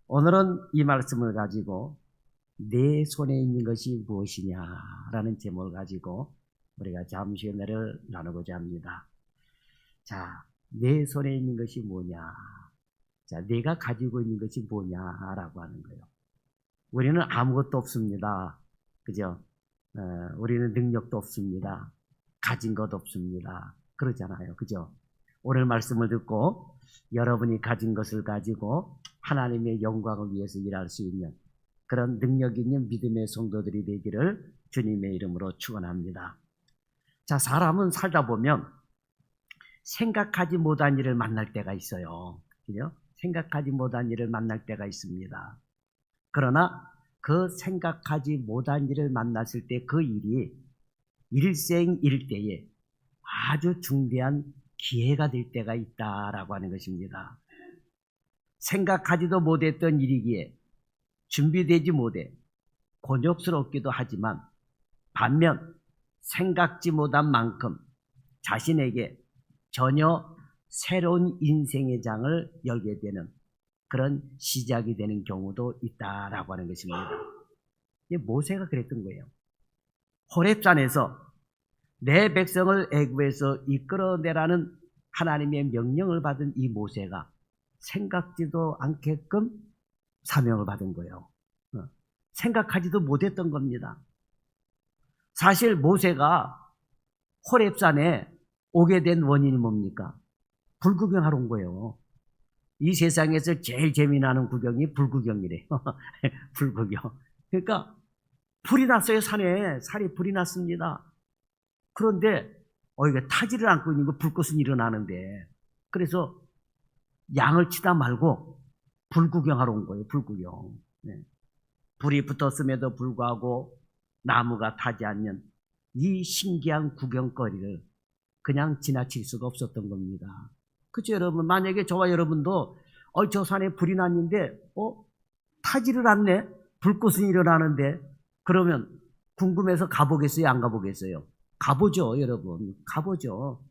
오늘은 이 말씀을 가지고 내 손에 있는 것이 무엇이냐라는 제목을 가지고 우리가 잠시 은혜를 나누고자 합니다. 자, 내 손에 있는 것이 뭐냐? 자, 내가 가지고 있는 것이 뭐냐라고 하는 거예요. 우리는 아무것도 없습니다. 그죠? 우리는 능력도 없습니다. 가진 것 없습니다. 그러잖아요. 그죠? 오늘 말씀을 듣고 여러분이 가진 것을 가지고 하나님의 영광을 위해서 일할 수 있는 그런 능력 있는 믿음의 성도들이 되기를 주님의 이름으로 축원합니다. 자, 사람은 살다 보면 생각하지 못한 일을 만날 때가 있어요. 그죠? 생각하지 못한 일을 만날 때가 있습니다. 그러나 그 생각하지 못한 일을 만났을 때 그 일이 일생일대에 아주 중대한 기회가 될 때가 있다라고 하는 것입니다. 생각하지도 못했던 일이기에 준비되지 못해 곤욕스럽기도 하지만 반면 생각지 못한 만큼 자신에게 전혀 새로운 인생의 장을 열게 되는 그런 시작이 되는 경우도 있다라고 하는 것입니다. 모세가 그랬던 거예요. 호렙산에서 내 백성을 애굽에서 이끌어내라는 하나님의 명령을 받은 이 모세가 생각지도 않게끔 사명을 받은 거예요. 생각하지도 못했던 겁니다. 사실 모세가 호렙산에 오게 된 원인이 뭡니까? 불구경하러 온 거예요. 이 세상에서 제일 재미나는 구경이 불구경이래요. 불구경. 그러니까 불이 났어요. 산에 불이 났습니다. 그런데 이게 타지를 않고 있는 거 불꽃은 일어나는데 그래서 양을 치다 말고 불구경하러 온 거예요. 불구경. 네. 불이 붙었음에도 불구하고 나무가 타지 않는 이 신기한 구경거리를 그냥 지나칠 수가 없었던 겁니다. 그렇죠, 여러분? 만약에 저와 여러분도 저 산에 불이 났는데 타지를 않네? 불꽃은 일어나는데 그러면 궁금해서 가보겠어요? 안 가보겠어요? 가보죠, 여러분. 가보죠.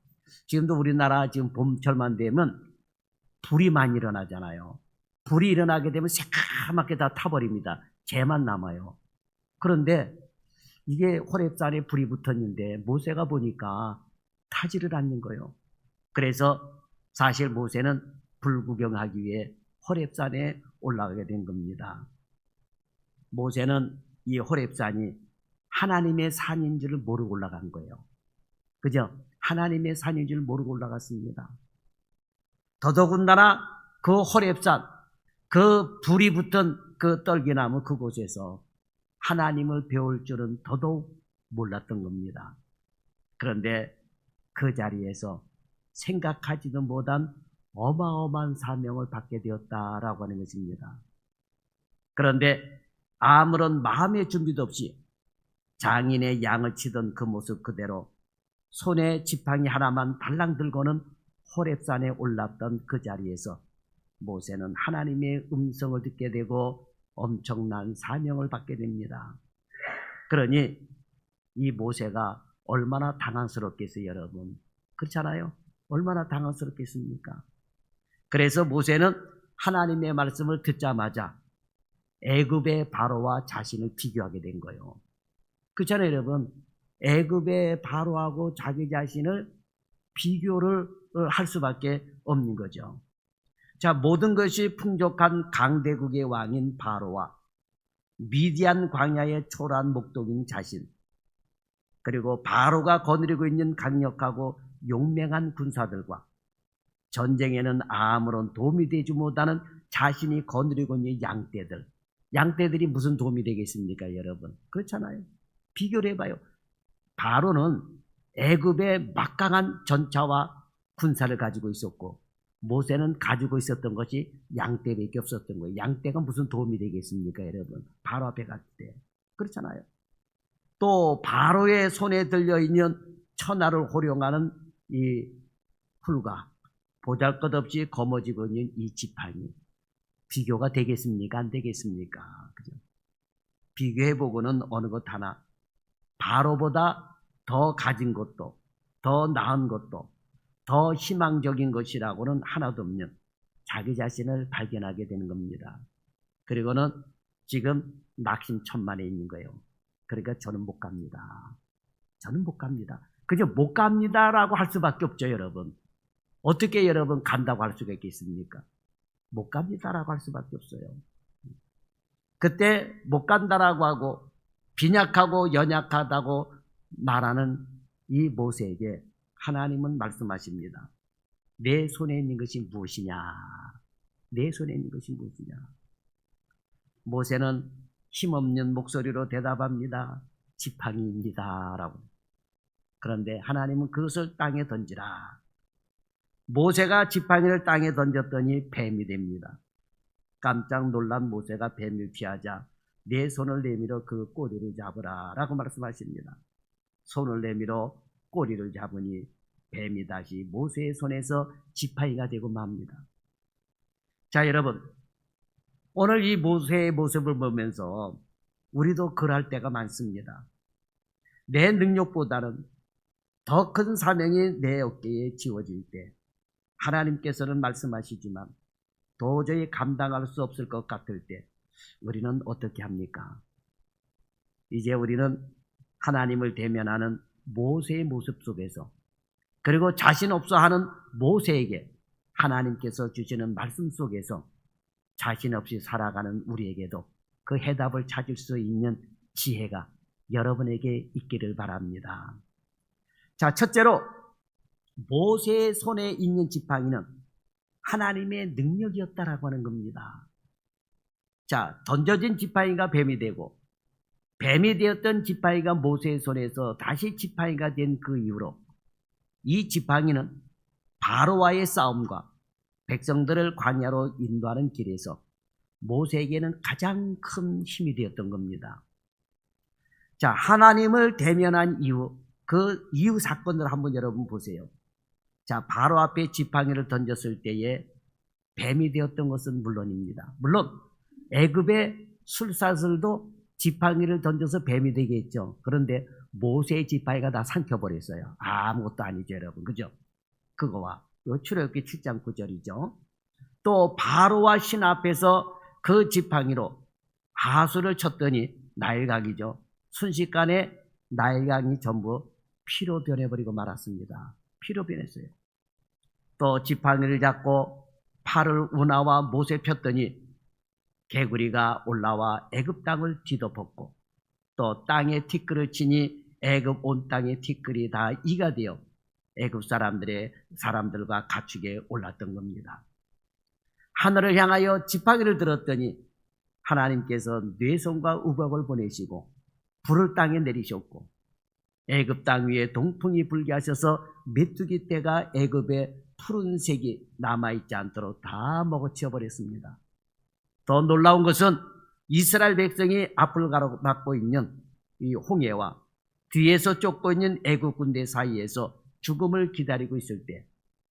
지금도 우리나라 지금 봄철만 되면 불이 많이 일어나잖아요. 불이 일어나게 되면 새까맣게 다 타버립니다. 재만 남아요. 그런데 이게 호렙산에 불이 붙었는데 모세가 보니까 타지를 않는 거예요. 그래서 사실 모세는 불구경하기 위해 호렙산에 올라가게 된 겁니다. 모세는 이 호렙산이 하나님의 산인 줄을 모르고 올라간 거예요. 그죠? 하나님의 산인 줄 모르고 올라갔습니다. 더더군다나 그 호렙산, 그 불이 붙은 그 떨기나무 그곳에서 하나님을 배울 줄은 더더욱 몰랐던 겁니다. 그런데 그 자리에서 생각하지도 못한 어마어마한 사명을 받게 되었다라고 하는 것입니다. 그런데 아무런 마음의 준비도 없이 장인의 양을 치던 그 모습 그대로 손에 지팡이 하나만 달랑 들고는 호렙산에 올랐던 그 자리에서 모세는 하나님의 음성을 듣게 되고 엄청난 사명을 받게 됩니다. 그러니 이 모세가 얼마나 당황스럽겠어요, 여러분. 그렇잖아요? 얼마나 당황스럽겠습니까? 그래서 모세는 하나님의 말씀을 듣자마자 애굽의 바로와 자신을 비교하게 된 거예요. 그렇잖아요, 여러분. 애굽의 바로하고 자기 자신을 비교를 할 수밖에 없는 거죠. 자, 모든 것이 풍족한 강대국의 왕인 바로와 미디안 광야의 초라한 목동인 자신, 그리고 바로가 거느리고 있는 강력하고 용맹한 군사들과 전쟁에는 아무런 도움이 되지 못하는 자신이 거느리고 있는 양떼들이 무슨 도움이 되겠습니까, 여러분? 그렇잖아요. 비교를 해봐요. 바로는 애굽의 막강한 전차와 군사를 가지고 있었고 모세는 가지고 있었던 것이 양떼밖에 없었던 거예요. 양떼가 무슨 도움이 되겠습니까, 여러분? 바로 앞에 갈 때. 그렇잖아요. 또 바로의 손에 들려있는 천하를 호령하는 이 풀과 보잘것없이 거머쥐고 있는 이 지팡이. 비교가 되겠습니까? 안 되겠습니까? 그죠? 비교해보고는 어느 것 하나 바로보다 더 가진 것도 더 나은 것도 더 희망적인 것이라고는 하나도 없는 자기 자신을 발견하게 되는 겁니다. 그리고는 지금 낙심천만에 있는 거예요. 그러니까 저는 못 갑니다. 저는 못 갑니다. 그저 못 갑니다라고 할 수밖에 없죠, 여러분. 어떻게 여러분 간다고 할 수가 있겠습니까? 못 갑니다라고 할 수밖에 없어요. 그때 못 간다라고 하고 빈약하고 연약하다고 말하는 이 모세에게 하나님은 말씀하십니다. 내 손에 있는 것이 무엇이냐? 내 손에 있는 것이 무엇이냐? 모세는 힘없는 목소리로 대답합니다. 지팡이입니다. 라고. 그런데 하나님은 그것을 땅에 던지라. 모세가 지팡이를 땅에 던졌더니 뱀이 됩니다. 깜짝 놀란 모세가 뱀을 피하자 내 손을 내밀어 그 꼬리를 잡으라 라고 말씀하십니다. 손을 내밀어 꼬리를 잡으니 뱀이 다시 모세의 손에서 지팡이가 되고 맙니다. 자, 여러분, 오늘 이 모세의 모습을 보면서 우리도 그럴 때가 많습니다. 내 능력보다는 더 큰 사명이 내 어깨에 지워질 때 하나님께서는 말씀하시지만 도저히 감당할 수 없을 것 같을 때 우리는 어떻게 합니까? 이제 우리는 하나님을 대면하는 모세의 모습 속에서, 그리고 자신 없어 하는 모세에게 하나님께서 주시는 말씀 속에서 자신 없이 살아가는 우리에게도 그 해답을 찾을 수 있는 지혜가 여러분에게 있기를 바랍니다. 자, 첫째로 모세의 손에 있는 지팡이는 하나님의 능력이었다라고 하는 겁니다. 자, 던져진 지팡이가 뱀이 되고 뱀이 되었던 지팡이가 모세의 손에서 다시 지팡이가 된 그 이후로 이 지팡이는 바로와의 싸움과 백성들을 광야로 인도하는 길에서 모세에게는 가장 큰 힘이 되었던 겁니다. 자, 하나님을 대면한 이후, 그 이후 사건을 한번 여러분 보세요. 자, 바로 앞에 지팡이를 던졌을 때에 뱀이 되었던 것은 물론입니다. 물론 애굽의 술사들도 지팡이를 던져서 뱀이 되게 했죠. 그런데 모세의 지팡이가 다 삼켜버렸어요. 아무것도 아니죠, 여러분. 그죠? 그거와 출애굽기 7장 9절이죠. 또 바로와 신 앞에서 그 지팡이로 하수를 쳤더니 나일강이죠. 순식간에 나일강이 전부 피로 변해버리고 말았습니다. 피로 변했어요. 또 지팡이를 잡고 팔을 운하와 못에 폈더니 개구리가 올라와 애굽 땅을 뒤덮었고, 또 땅에 티끌을 치니 애굽 온 땅의 티끌이 다 이가 되어 애굽 사람들과 가축에 올랐던 겁니다. 하늘을 향하여 지팡이를 들었더니 하나님께서 뇌성과 우박을 보내시고 불을 땅에 내리셨고, 애굽 땅 위에 동풍이 불게 하셔서 메뚜기 떼가 애굽의 푸른색이 남아있지 않도록 다 먹어치워 버렸습니다. 더 놀라운 것은 이스라엘 백성이 앞을 가로막고 있는 이 홍해와 뒤에서 쫓고 있는 애굽 군대 사이에서 죽음을 기다리고 있을 때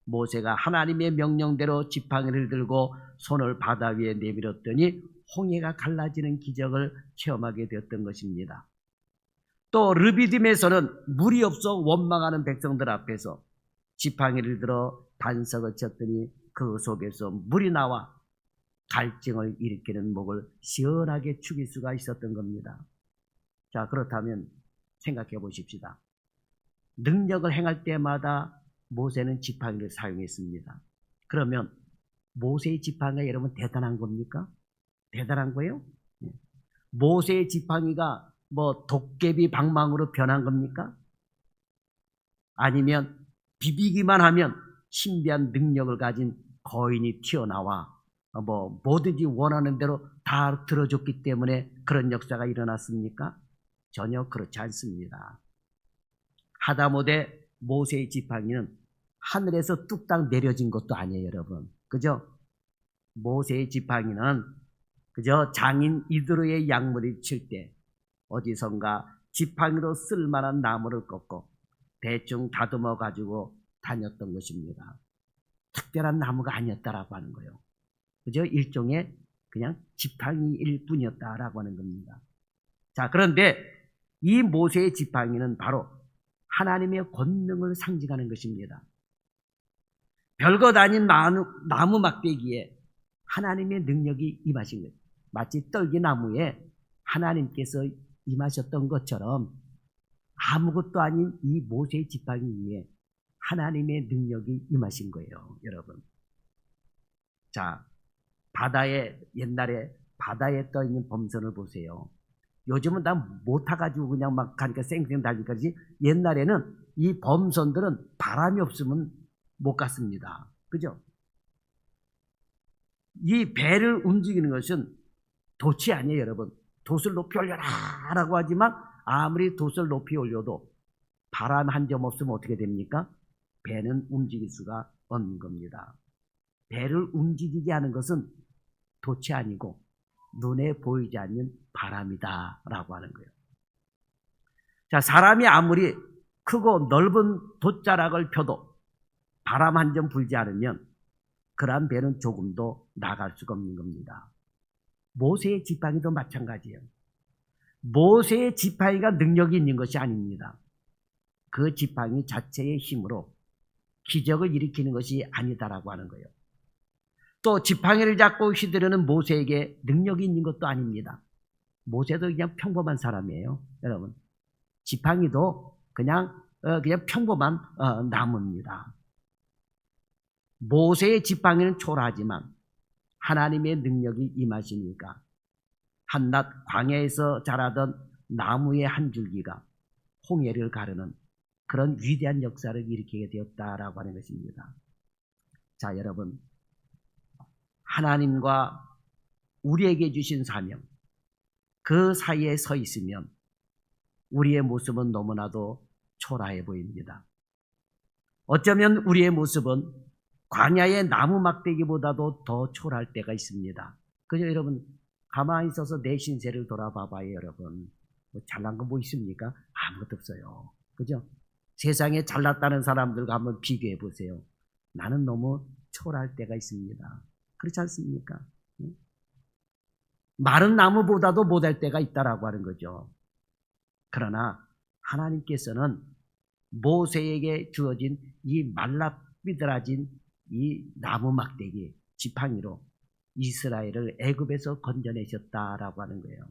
모세가 하나님의 명령대로 지팡이를 들고 손을 바다 위에 내밀었더니 홍해가 갈라지는 기적을 체험하게 되었던 것입니다. 또 르비딤에서는 물이 없어 원망하는 백성들 앞에서 지팡이를 들어 반석을 쳤더니 그 속에서 물이 나와 갈증을 일으키는 목을 시원하게 죽일 수가 있었던 겁니다. 자, 그렇다면 생각해 보십시다. 능력을 행할 때마다 모세는 지팡이를 사용했습니다. 그러면 모세의 지팡이가 여러분 대단한 겁니까? 대단한 거예요? 모세의 지팡이가 뭐 도깨비 방망으로 변한 겁니까? 아니면 비비기만 하면 신비한 능력을 가진 거인이 튀어나와 뭐 뭐든지 원하는 대로 다 들어줬기 때문에 그런 역사가 일어났습니까? 전혀 그렇지 않습니다. 하다못해 모세의 지팡이는 하늘에서 뚝딱 내려진 것도 아니에요, 여러분. 그죠? 모세의 지팡이는 그저 장인 이드로의 양무리를 칠 때 어디선가 지팡이로 쓸만한 나무를 꺾고 대충 다듬어 가지고 다녔던 것입니다. 특별한 나무가 아니었다라고 하는 거예요. 그저 일종의 그냥 지팡이일 뿐이었다라고 하는 겁니다. 자, 그런데 이 모세의 지팡이는 바로 하나님의 권능을 상징하는 것입니다. 별것 아닌 나무 막대기에 하나님의 능력이 임하신 거예요. 마치 떨기나무에 하나님께서 임하셨던 것처럼 아무것도 아닌 이 모세의 지팡이 위에 하나님의 능력이 임하신 거예요, 여러분. 자, 옛날에 바다에 떠 있는 범선을 보세요. 요즘은 다 못 타가지고 그냥 막 가니까 쌩쌩 달리까지. 옛날에는 이 범선들은 바람이 없으면 못 갔습니다. 그죠? 이 배를 움직이는 것은 돛이 아니에요, 여러분. 돛을 높이 올려라라고 하지만 아무리 돛을 높이 올려도 바람 한 점 없으면 어떻게 됩니까? 배는 움직일 수가 없는 겁니다. 배를 움직이게 하는 것은 돛이 아니고 눈에 보이지 않는 바람이다라고 하는 거예요. 자, 사람이 아무리 크고 넓은 돛자락을 펴도 바람 한 점 불지 않으면 그러한 배는 조금도 나갈 수가 없는 겁니다. 모세의 지팡이도 마찬가지예요. 모세의 지팡이가 능력이 있는 것이 아닙니다. 그 지팡이 자체의 힘으로 기적을 일으키는 것이 아니다라고 하는 거예요. 또 지팡이를 잡고 휘두르는 모세에게 능력이 있는 것도 아닙니다. 모세도 그냥 평범한 사람이에요, 여러분. 지팡이도 그냥 평범한 나무입니다. 모세의 지팡이는 초라하지만 하나님의 능력이 임하시니까 한낱 광야에서 자라던 나무의 한 줄기가 홍해를 가르는 그런 위대한 역사를 일으키게 되었다라고 하는 것입니다. 자, 여러분, 하나님과 우리에게 주신 사명, 그 사이에 서 있으면 우리의 모습은 너무나도 초라해 보입니다. 어쩌면 우리의 모습은 광야의 나무 막대기보다도 더 초라할 때가 있습니다. 그죠, 여러분? 가만히 있어서 내 신세를 돌아봐봐요, 여러분. 뭐 잘난 거 뭐 있습니까? 아무것도 없어요. 그죠? 세상에 잘났다는 사람들과 한번 비교해 보세요. 나는 너무 초라할 때가 있습니다. 그렇지 않습니까? 마른 나무보다도 못할 때가 있다라고 하는 거죠. 그러나 하나님께서는 모세에게 주어진 이 말라비틀어진 이 나무 막대기 지팡이로 이스라엘을 애굽에서 건져내셨다라고 하는 거예요.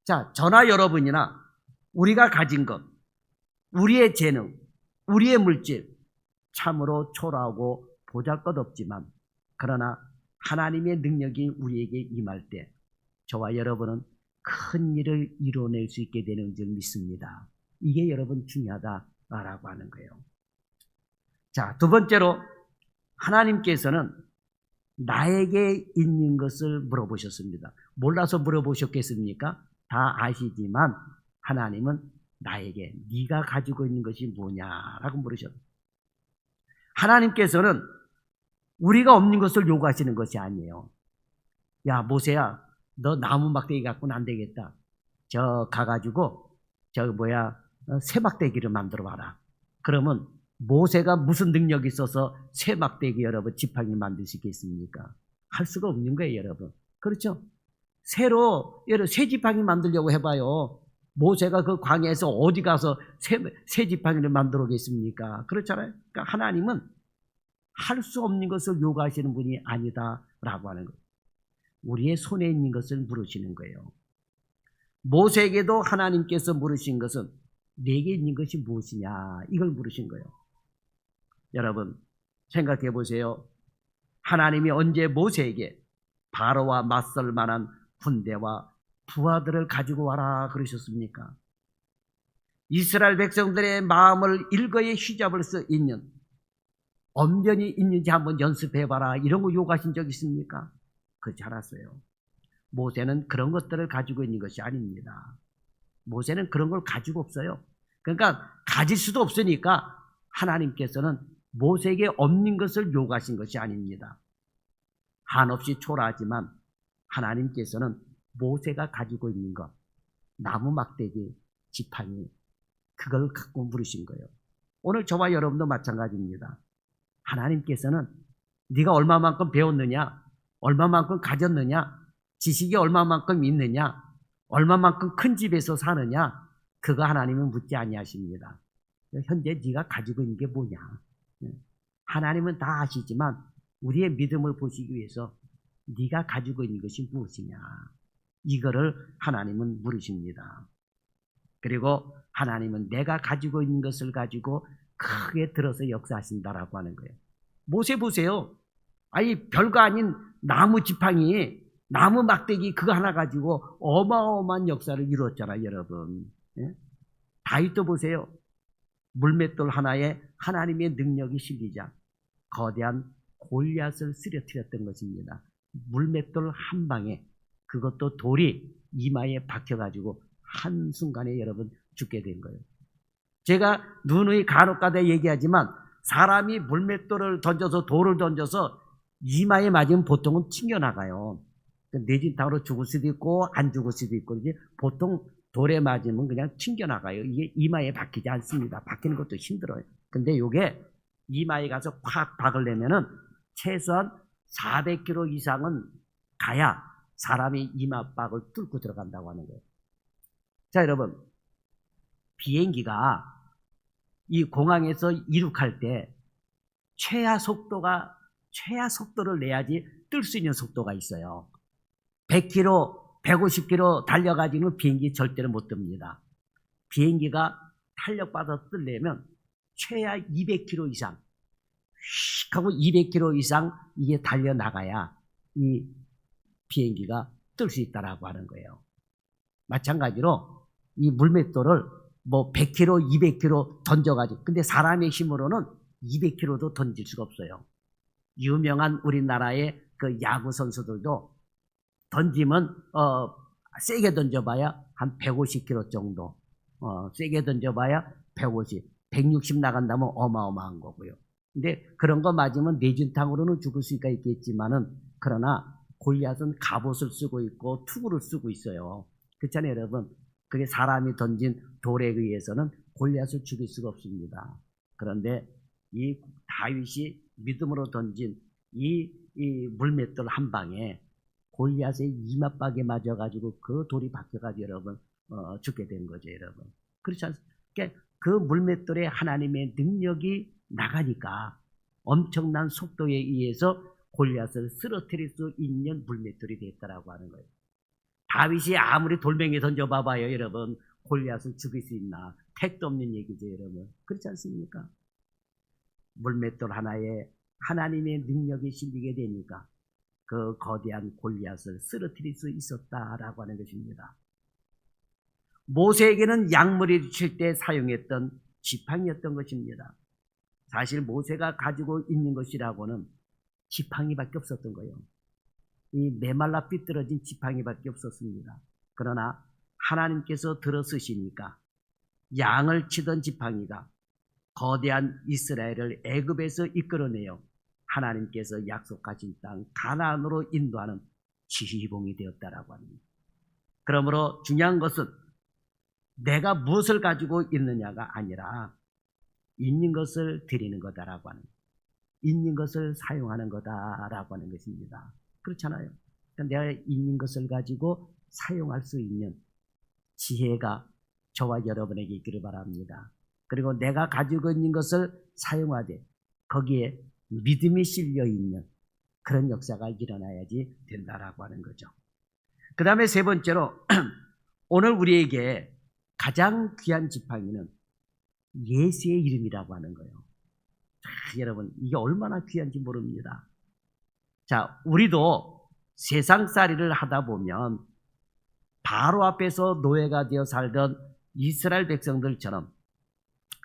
자, 저나 여러분이나 우리가 가진 것, 우리의 재능, 우리의 물질, 참으로 초라하고 보잘것없지만 그러나 하나님의 능력이 우리에게 임할 때 저와 여러분은 큰 일을 이뤄낼 수 있게 되는 줄 믿습니다. 이게 여러분 중요하다라고 하는 거예요. 자, 두 번째로 하나님께서는 나에게 있는 것을 물어보셨습니다. 몰라서 물어보셨겠습니까? 다 아시지만 하나님은 나에게 네가 가지고 있는 것이 뭐냐라고 물으셨어요. 하나님께서는 우리가 없는 것을 요구하시는 것이 아니에요. 야, 모세야, 너 나무 막대기 갖고는 안 되겠다. 저 가가지고 새 막대기를 만들어 봐라. 그러면 모세가 무슨 능력이 있어서 새 막대기 여러분 지팡이 만들 수 있겠습니까? 할 수가 없는 거예요, 여러분. 그렇죠? 여러분 새 지팡이 만들려고 해봐요. 모세가 그 광야에서 어디 가서 새 지팡이를 만들어 오겠습니까? 그렇잖아요. 그러니까 하나님은 할 수 없는 것을 요구하시는 분이 아니다라고 하는 거예요. 우리의 손에 있는 것을 물으시는 거예요. 모세에게도 하나님께서 물으신 것은 내게 있는 것이 무엇이냐 이걸 물으신 거예요. 여러분 생각해 보세요. 하나님이 언제 모세에게 바로와 맞설 만한 군대와 부하들을 가지고 와라 그러셨습니까? 이스라엘 백성들의 마음을 일거에 휘잡을 수 있는 언변이 있는지 한번 연습해봐라 이런 거 요구하신 적 있습니까? 그렇지 않았어요. 모세는 그런 것들을 가지고 있는 것이 아닙니다. 모세는 그런 걸 가지고 없어요. 그러니까 가질 수도 없으니까 하나님께서는 모세에게 없는 것을 요구하신 것이 아닙니다. 한없이 초라하지만 하나님께서는 모세가 가지고 있는 것, 나무 막대기, 지팡이, 그걸 갖고 물으신 거예요. 오늘 저와 여러분도 마찬가지입니다. 하나님께서는 네가 얼마만큼 배웠느냐, 얼마만큼 가졌느냐, 지식이 얼마만큼 있느냐, 얼마만큼 큰 집에서 사느냐, 그거 하나님은 묻지 아니하십니다. 현재 네가 가지고 있는 게 뭐냐. 하나님은 다 아시지만 우리의 믿음을 보시기 위해서 네가 가지고 있는 것이 무엇이냐. 이거를 하나님은 물으십니다. 그리고 하나님은 내가 가지고 있는 것을 가지고 크게 들어서 역사하신다라고 하는 거예요. 모세 보세요. 아니 별거 아닌 나무 지팡이, 나무 막대기 그거 하나 가지고 어마어마한 역사를 이루었잖아요, 여러분. 예? 다윗도 보세요. 물맷돌 하나에 하나님의 능력이 실리자 거대한 골리앗을 쓰러뜨렸던 것입니다. 물맷돌 한 방에, 그것도 돌이 이마에 박혀가지고 한순간에 여러분 죽게 된 거예요. 제가 누누이 간혹가다 얘기하지만 사람이 물맷돌을 던져서 돌을 던져서 이마에 맞으면 보통은 튕겨나가요. 뇌진탕으로 죽을 수도 있고 안 죽을 수도 있고, 이제 보통 돌에 맞으면 그냥 튕겨나가요. 이게 이마에 박히지 않습니다. 박히는 것도 힘들어요. 근데 이게 이마에 가서 콱 박으려면은 최소한 400km 이상은 가야 사람이 이마박을 뚫고 들어간다고 하는 거예요. 자, 여러분, 비행기가 이 공항에서 이륙할 때 최하 속도를 내야지 뜰 수 있는 속도가 있어요. 100km, 150km 달려가지고는 비행기 절대로 못 뜹니다. 비행기가 탄력받아서 뜨려면 최하 200km 이상, 휙 하고 200km 이상 이게 달려나가야 이 비행기가 뜰 수 있다라고 하는 거예요. 마찬가지로 이 물맷돌을 뭐 100km, 200km 던져가지고, 근데 사람의 힘으로는 200km도 던질 수가 없어요. 유명한 우리나라의 그 야구 선수들도 던지면 세게 던져봐야 한 150km 정도, 세게 던져봐야 150, 160 나간다면 어마어마한 거고요. 근데 그런 거 맞으면 뇌진탕으로는 죽을 수가 있겠지만은, 그러나 골리앗은 갑옷을 쓰고 있고 투구를 쓰고 있어요. 그렇잖아요, 여러분. 그게 사람이 던진 돌에 의해서는 골리앗을 죽일 수가 없습니다. 그런데 이 다윗이 믿음으로 던진 이 물맷돌 한 방에 골리앗의 이맛박에 맞아가지고 그 돌이 박혀가지고 여러분 죽게 된 거죠, 여러분. 그렇지 않습니까? 그러니까 그 물맷돌에 하나님의 능력이 나가니까 엄청난 속도에 의해서 골리앗을 쓰러뜨릴 수 있는 물맷돌이 됐다라고 하는 거예요. 다윗이 아무리 돌멩이 던져봐봐요, 여러분. 골리앗을 죽일 수 있나? 택도 없는 얘기죠, 여러분. 그렇지 않습니까? 물맷돌 하나에 하나님의 능력이 실리게 되니까 그 거대한 골리앗을 쓰러뜨릴 수 있었다라고 하는 것입니다. 모세에게는 양머리를 칠 때 사용했던 지팡이였던 것입니다. 사실 모세가 가지고 있는 것이라고는 지팡이밖에 없었던 거예요. 이 메말라 삐뚤어진 지팡이밖에 없었습니다. 그러나 하나님께서 들어쓰시니까 양을 치던 지팡이가 거대한 이스라엘을 애굽에서 이끌어내어 하나님께서 약속하신 땅 가나안으로 인도하는 지휘봉이 되었다라고 합니다. 그러므로 중요한 것은 내가 무엇을 가지고 있느냐가 아니라 있는 것을 드리는 거다라고 하는, 있는 것을 사용하는 거다라고 하는 것입니다. 그렇잖아요. 그러니까 내가 있는 것을 가지고 사용할 수 있는 지혜가 저와 여러분에게 있기를 바랍니다. 그리고 내가 가지고 있는 것을 사용하되 거기에 믿음이 실려 있는 그런 역사가 일어나야지 된다라고 하는 거죠. 그 다음에 세 번째로 오늘 우리에게 가장 귀한 지팡이는 예수의 이름이라고 하는 거예요. 자, 여러분, 이게 얼마나 귀한지 모릅니다. 자, 우리도 세상살이를 하다 보면 바로 앞에서 노예가 되어 살던 이스라엘 백성들처럼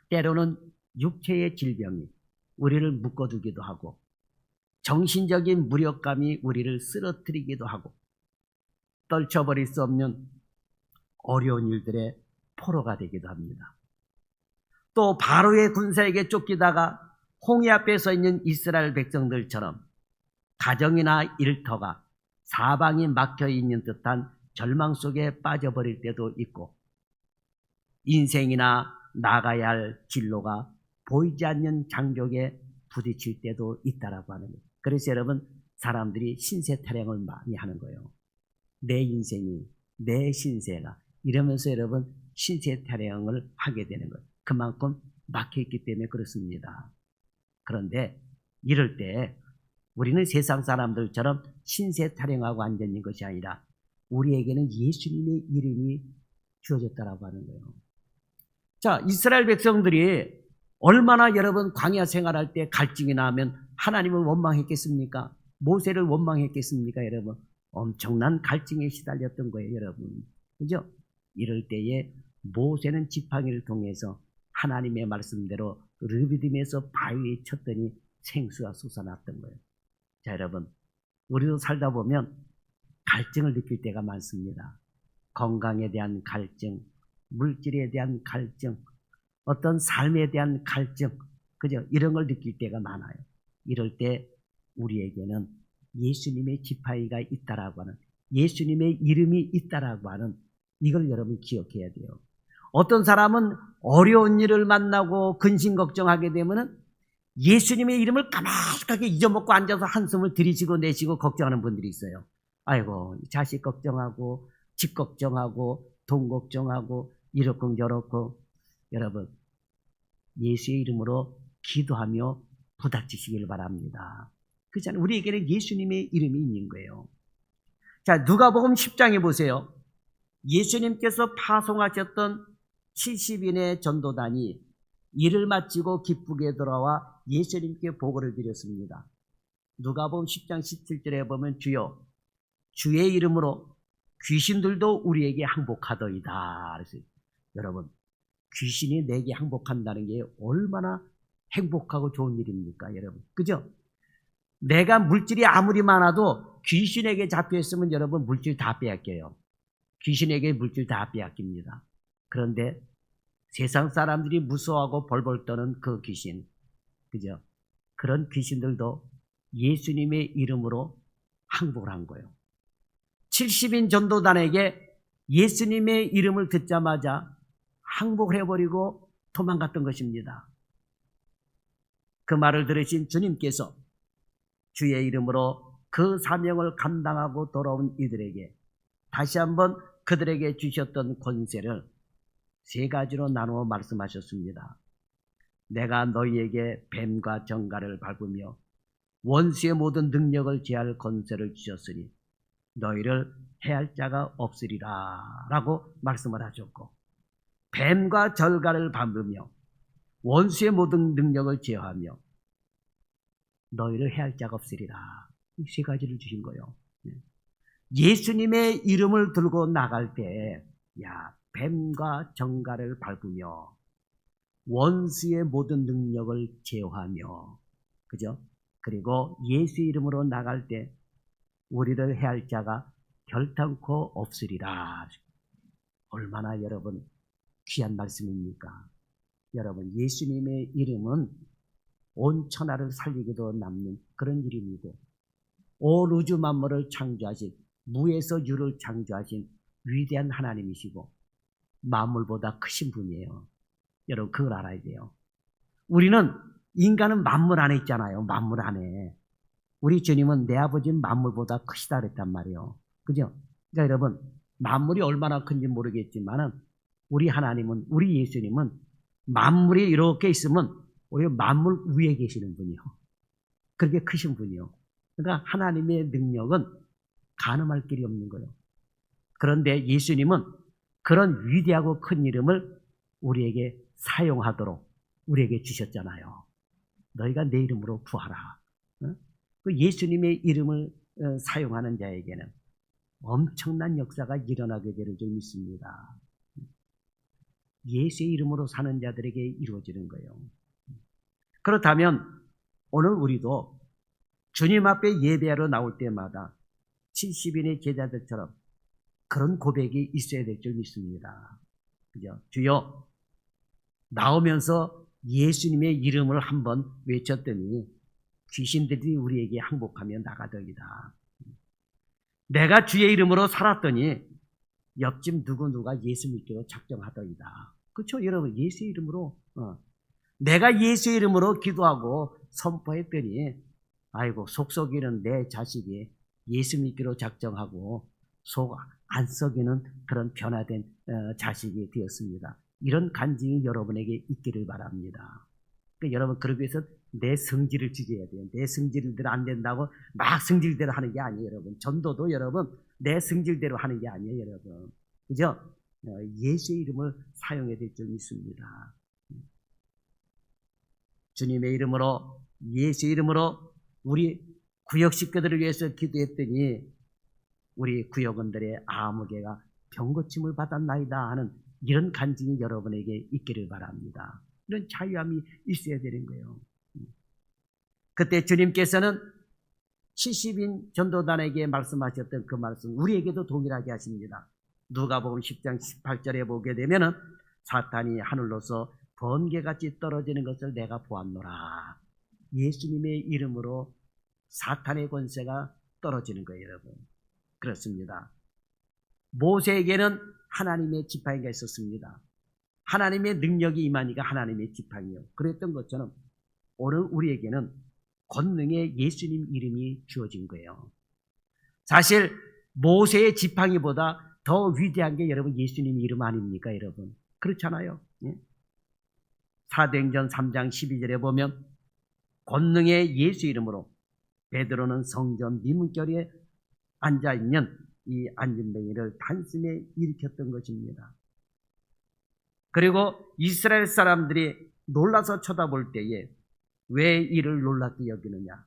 때로는 육체의 질병이 우리를 묶어두기도 하고 정신적인 무력감이 우리를 쓰러뜨리기도 하고 떨쳐버릴 수 없는 어려운 일들의 포로가 되기도 합니다. 또 바로의 군사에게 쫓기다가 홍해 앞에 서 있는 이스라엘 백성들처럼 가정이나 일터가 사방이 막혀 있는 듯한 절망 속에 빠져버릴 때도 있고 인생이나 나가야 할 진로가 보이지 않는 장벽에 부딪힐 때도 있다라고 하는 거예요. 그래서 여러분, 사람들이 신세 타령을 많이 하는 거예요. 내 인생이, 내 신세가, 이러면서 여러분 신세 타령을 하게 되는 거예요. 그만큼 막혀있기 때문에 그렇습니다. 그런데 이럴 때 우리는 세상 사람들처럼 신세 타령하고 앉아있는 것이 아니라 우리에게는 예수님의 이름이 주어졌다라고 하는 거예요. 자, 이스라엘 백성들이 얼마나 여러분 광야 생활할 때 갈증이 나면 하나님을 원망했겠습니까? 모세를 원망했겠습니까? 여러분, 엄청난 갈증에 시달렸던 거예요, 여러분. 그죠? 이럴 때에 모세는 지팡이를 통해서 하나님의 말씀대로 르비딤에서 바위에 쳤더니 생수가 솟아났던 거예요. 자, 여러분, 우리도 살다 보면 갈증을 느낄 때가 많습니다. 건강에 대한 갈증, 물질에 대한 갈증, 어떤 삶에 대한 갈증, 그죠? 이런 걸 느낄 때가 많아요. 이럴 때 우리에게는 예수님의 지팡이가 있다라고 하는, 예수님의 이름이 있다라고 하는, 이걸 여러분 기억해야 돼요. 어떤 사람은 어려운 일을 만나고 근심 걱정하게 되면은 예수님의 이름을 까마득하게 잊어먹고 앉아서 한숨을 들이쉬고 내쉬고 걱정하는 분들이 있어요. 아이고, 자식 걱정하고 집 걱정하고 돈 걱정하고 이렇고 저렇고. 여러분, 예수의 이름으로 기도하며 부닥치시길 바랍니다. 그렇잖아요. 우리에게는 예수님의 이름이 있는 거예요. 자, 누가복음 10장에 보세요. 예수님께서 파송하셨던 70인의 전도단이 일을 마치고 기쁘게 돌아와 예수님께 보고를 드렸습니다. 누가복음 10장 17절에 보면 주여, 주의 이름으로 귀신들도 우리에게 항복하더이다. 그래서 여러분, 귀신이 내게 항복한다는 게 얼마나 행복하고 좋은 일입니까, 여러분? 그죠? 내가 물질이 아무리 많아도 귀신에게 잡혀있으면 여러분 물질 다 빼앗겨요. 귀신에게 물질 다 빼앗깁니다. 그런데 세상 사람들이 무서워하고 벌벌 떠는 그 귀신, 그죠? 그런 귀신들도 예수님의 이름으로 항복을 한 거예요. 70인 전도단에게 예수님의 이름을 듣자마자 항복을 해버리고 도망갔던 것입니다. 그 말을 들으신 주님께서 주의 이름으로 그 사명을 감당하고 돌아온 이들에게 다시 한번 그들에게 주셨던 권세를 세 가지로 나누어 말씀하셨습니다. 내가 너희에게 뱀과 정갈을 밟으며 원수의 모든 능력을 제할 권세를 주셨으니 너희를 해할 자가 없으리라 라고 말씀을 하셨고, 뱀과 절갈을 밟으며 원수의 모든 능력을 제어하며 너희를 해할 자가 없으리라. 이 세 가지를 주신 거예요. 예수님의 이름을 들고 나갈 때, 야, 뱀과 정갈을 밟으며 원수의 모든 능력을 제어하며, 그죠? 그리고 예수 이름으로 나갈 때 우리를 해할 자가 결탄코 없으리라. 얼마나 여러분 귀한 말씀입니까? 여러분, 예수님의 이름은 온 천하를 살리기도 남는 그런 이름이고, 온 우주 만물을 창조하신, 무에서 유를 창조하신 위대한 하나님이시고 만물보다 크신 분이에요. 여러분, 그걸 알아야 돼요. 우리는, 인간은 만물 안에 있잖아요. 만물 안에. 우리 주님은 내 아버지는 만물보다 크시다 그랬단 말이에요. 그죠? 그러니까 여러분, 만물이 얼마나 큰지 모르겠지만은 우리 하나님은, 우리 예수님은 만물이 이렇게 있으면 우리 만물 위에 계시는 분이요. 그렇게 크신 분이요. 그러니까 하나님의 능력은 가늠할 길이 없는 거예요. 그런데 예수님은 그런 위대하고 큰 이름을 우리에게 사용하도록 우리에게 주셨잖아요. 너희가 내 이름으로 구하라. 그 예수님의 이름을 사용하는 자에게는 엄청난 역사가 일어나게 될 줄 믿습니다. 예수의 이름으로 사는 자들에게 이루어지는 거예요. 그렇다면 오늘 우리도 주님 앞에 예배하러 나올 때마다 70인의 제자들처럼 그런 고백이 있어야 될 줄 믿습니다. 그죠? 주여, 나오면서 예수님의 이름을 한번 외쳤더니 귀신들이 우리에게 항복하며 나가더이다. 내가 주의 이름으로 살았더니 옆집 누가 예수 믿기로 작정하더이다. 그렇죠, 여러분? 예수의 이름으로 내가 예수의 이름으로 기도하고 선포했더니 아이고, 속 썩이는 내 자식이 예수 믿기로 작정하고 속 안 썩이는 그런 변화된 자식이 되었습니다. 이런 간증이 여러분에게 있기를 바랍니다. 그러니까 여러분, 그러기 위해서 내 성질을 지켜야 돼요. 내 성질대로 안 된다고 막 성질대로 하는 게 아니에요, 여러분. 전도도 여러분 내 성질대로 하는 게 아니에요, 여러분. 그죠? 예수의 이름을 사용해야 될 줄 믿습니다. 주님의 이름으로, 예수의 이름으로 우리 구역 식구들을 위해서 기도했더니 우리 구역원들의 아무개가 병고침을 받았나이다 하는 이런 간증이 여러분에게 있기를 바랍니다. 이런 자유함이 있어야 되는 거예요. 그때 주님께서는 70인 전도단에게 말씀하셨던 그 말씀 우리에게도 동일하게 하십니다. 누가복음 10장 18절에 보게 되면은 사탄이 하늘로서 번개같이 떨어지는 것을 내가 보았노라. 예수님의 이름으로 사탄의 권세가 떨어지는 거예요, 여러분. 그렇습니다. 모세에게는 하나님의 지팡이가 있었습니다. 하나님의 능력이 임하니까 하나님의 지팡이요. 그랬던 것처럼 오늘 우리에게는 권능의 예수님 이름이 주어진 거예요. 사실 모세의 지팡이보다 더 위대한 게 여러분 예수님 이름 아닙니까, 여러분? 그렇잖아요. 예? 사도행전 3장 12절에 보면 권능의 예수 이름으로 베드로는 성전 미문결에 앉아있는 이 안진뱅이를 단숨에 일으켰던 것입니다. 그리고 이스라엘 사람들이 놀라서 쳐다볼 때에 왜 이를 놀랍게 여기느냐?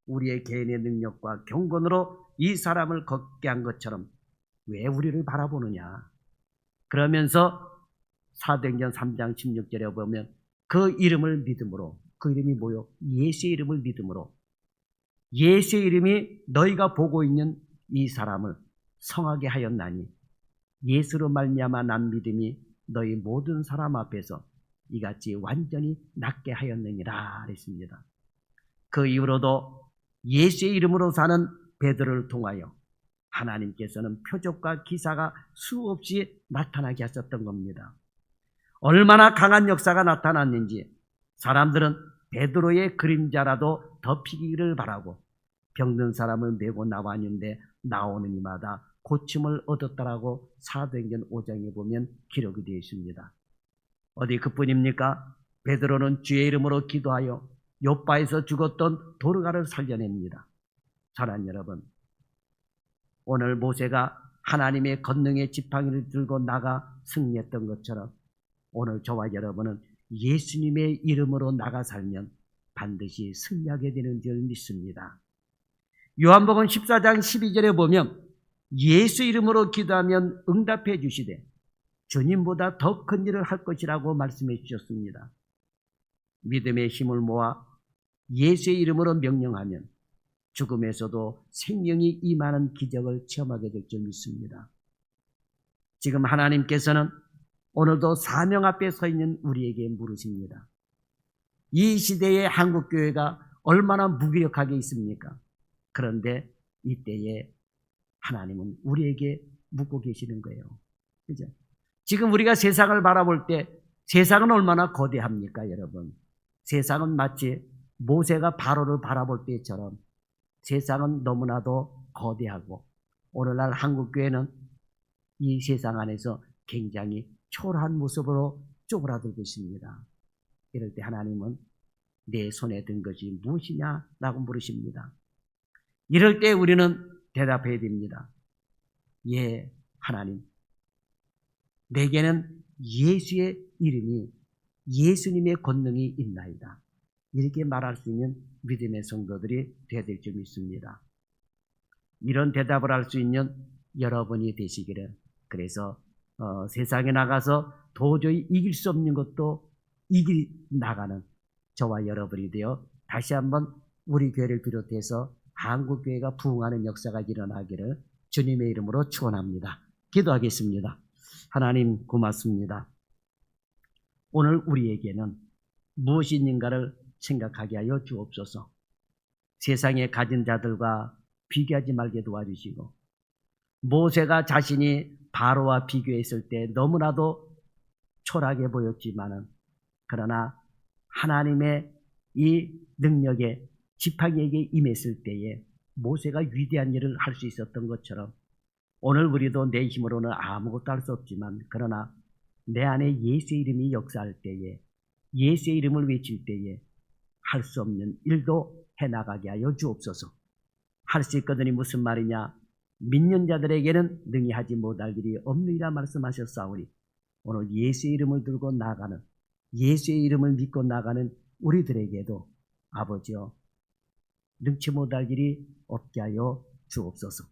우리의 개인의 능력과 경건으로 이 사람을 걷게 한 것처럼 왜 우리를 바라보느냐? 그러면서 사도행전 3장 16절에 보면 그 이름을 믿음으로, 그 이름이 뭐요? 예수의 이름을 믿음으로, 예수의 이름이 너희가 보고 있는 이 사람을 성하게 하였나니 예수로 말미암아 난 믿음이 너희 모든 사람 앞에서 이같이 완전히 낫게 하였느니라 그랬습니다. 그 이후로도 예수의 이름으로 사는 베드로를 통하여 하나님께서는 표적과 기사가 수없이 나타나게 하셨던 겁니다. 얼마나 강한 역사가 나타났는지 사람들은 베드로의 그림자라도 덮이기를 바라고 병든 사람을 메고 나왔는데 나오는 이마다 고침을 얻었다라고 사도행전 5장에 보면 기록이 되어 있습니다. 어디 그뿐입니까? 베드로는 주의 이름으로 기도하여 욥바에서 죽었던 도르가를 살려냅니다. 사랑하는 여러분, 오늘 모세가 하나님의 권능의 지팡이를 들고 나가 승리했던 것처럼 오늘 저와 여러분은 예수님의 이름으로 나가 살면 반드시 승리하게 되는 줄 믿습니다. 요한복음 14장 12절에 보면 예수 이름으로 기도하면 응답해 주시되 주님보다 더 큰 일을 할 것이라고 말씀해 주셨습니다. 믿음의 힘을 모아 예수의 이름으로 명령하면 죽음에서도 생명이 임하는 기적을 체험하게 될 줄 믿습니다. 지금 하나님께서는 오늘도 사명 앞에 서 있는 우리에게 물으십니다. 이 시대의 한국교회가 얼마나 무기력하게 있습니까? 그런데 이때에 하나님은 우리에게 묻고 계시는 거예요. 그죠? 지금 우리가 세상을 바라볼 때 세상은 얼마나 거대합니까, 여러분? 세상은 마치 모세가 바로를 바라볼 때처럼 세상은 너무나도 거대하고 오늘날 한국교회는 이 세상 안에서 굉장히 초라한 모습으로 쪼그라들고 있습니다. 이럴 때 하나님은 내 손에 든 것이 무엇이냐라고 물으십니다. 이럴 때 우리는 대답해야 됩니다. 예, 하나님. 내게는 예수의 이름이, 예수님의 권능이 있나이다. 이렇게 말할 수 있는 믿음의 성도들이 되어야 될 줄 믿습니다. 이런 대답을 할 수 있는 여러분이 되시기를. 그래서 세상에 나가서 도저히 이길 수 없는 것도 이길 나가는 저와 여러분이 되어 다시 한번 우리 교회를 비롯해서 한국교회가 부흥하는 역사가 일어나기를 주님의 이름으로 축원합니다. 기도하겠습니다. 하나님 고맙습니다. 오늘 우리에게는 무엇이 있는가를 생각하게 하여 주옵소서. 세상에 가진 자들과 비교하지 말게 도와주시고 모세가 자신이 바로와 비교했을 때 너무나도 초라하게 보였지만은 그러나 하나님의 이 능력에 지팡이에게 임했을 때에 모세가 위대한 일을 할 수 있었던 것처럼 오늘 우리도 내 힘으로는 아무것도 할 수 없지만 그러나 내 안에 예수의 이름이 역사할 때에 예수의 이름을 외칠 때에 할 수 없는 일도 해나가게 하여 주옵소서. 할 수 있거든이 무슨 말이냐? 믿는 자들에게는 능히 하지 못할 일이 없느니라 말씀하셨사오니 오늘 예수의 이름을 들고 나가는, 예수의 이름을 믿고 나가는 우리들에게도 아버지여 능치 못할 일이 없게 하여 주옵소서.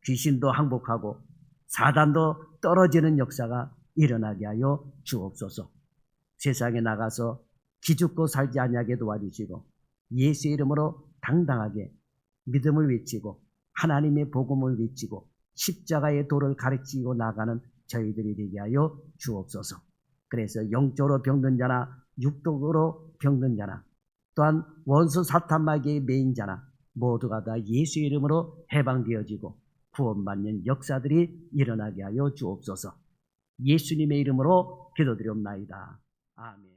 귀신도 항복하고 사단도 떨어지는 역사가 일어나게 하여 주옵소서. 세상에 나가서 기죽고 살지 아니하게 도와주시고 예수의 이름으로 당당하게 믿음을 외치고 하나님의 복음을 외치고 십자가의 도를 가르치고 나가는 저희들이 되게 하여 주옵소서. 그래서 영적으로 병든 자나 육독으로 병든 자나 또한 원수 사탄 마귀의 메인 자나 모두가 다 예수의 이름으로 해방되어지고 구원받는 역사들이 일어나게 하여 주옵소서. 예수님의 이름으로 기도드리옵나이다. 아멘.